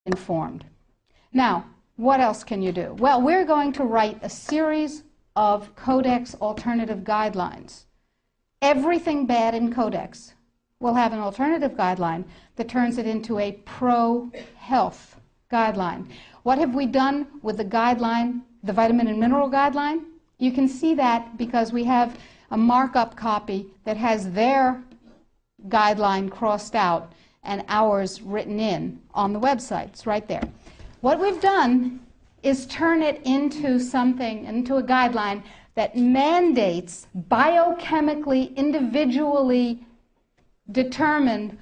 informed. Now, what else can you do? Well, we're going to write a series of Codex alternative guidelines. Everything bad in Codex will have an alternative guideline that turns it into a pro-health guideline. What have we done with the guideline, the vitamin and mineral guideline? You can see that because we have a markup copy that has their guideline crossed out and ours written in on the website. It's right there. What we've done is turn it into something, into a guideline that mandates biochemically, individually determined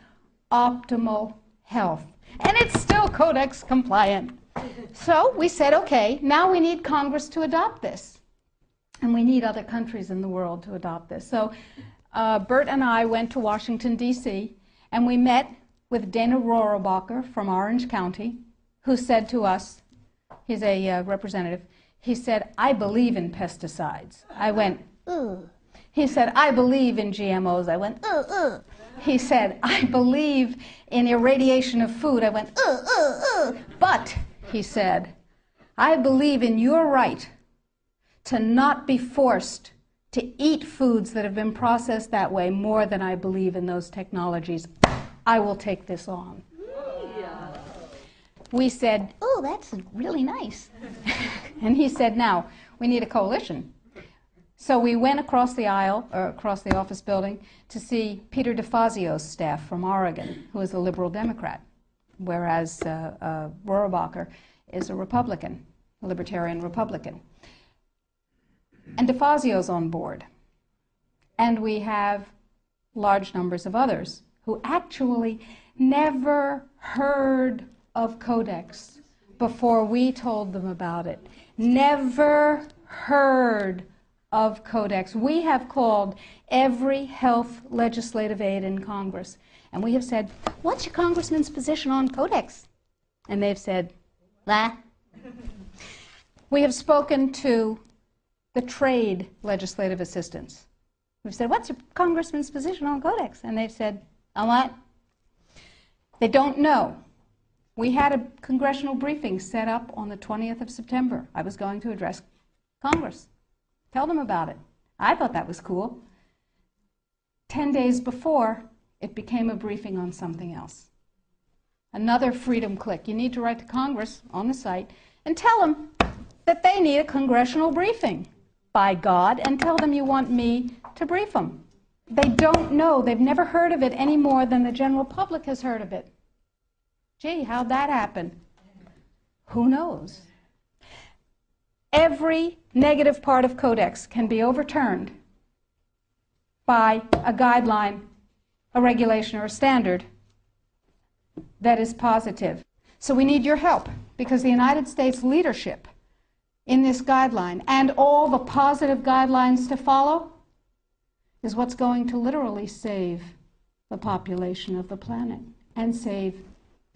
optimal health. And it's still Codex compliant. So we said, okay, now we need Congress to adopt this. And we need other countries in the world to adopt this. So Bert and I went to Washington, D.C., and we met with Dana Rohrabacher from Orange County, who said to us, he's a representative, he said, I believe in pesticides. I went, ugh. He said, I believe in GMOs. I went, ugh, ugh. He said, I believe in irradiation of food. I went, ugh, ugh, ugh. But, he said, I believe in your right to not be forced to eat foods that have been processed that way more than I believe in those technologies. I will take this on. We said, oh, that's really nice. And he said, now, we need a coalition. So we went across the aisle, or across the office building, to see Peter DeFazio's staff from Oregon, who is a liberal Democrat, whereas Rohrabacher is a Republican, a libertarian Republican. And DeFazio's on board. And we have large numbers of others who actually never heard of Codex before we told them about it. Never heard of Codex. We have called every health legislative aide in Congress, and we have said, what's your congressman's position on Codex? And they've said, blah. We have spoken to the trade legislative assistants. We've said, what's your congressman's position on Codex? And they've said, on what? They don't know. We had a congressional briefing set up on the 20th of September. I was going to address Congress, tell them about it. I thought that was cool. 10 days before, it became a briefing on something else. Another freedom click. You need to write to Congress on the site and tell them that they need a congressional briefing, by God, and tell them you want me to brief them. They don't know. They've never heard of it any more than the general public has heard of it. Gee, how'd that happen? Who knows? Every negative part of Codex can be overturned by a guideline, a regulation, or a standard that is positive. So we need your help, because the United States leadership in this guideline and all the positive guidelines to follow is what's going to literally save the population of the planet and save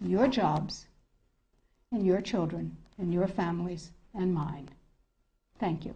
your jobs and your children and your families and mine. Thank you.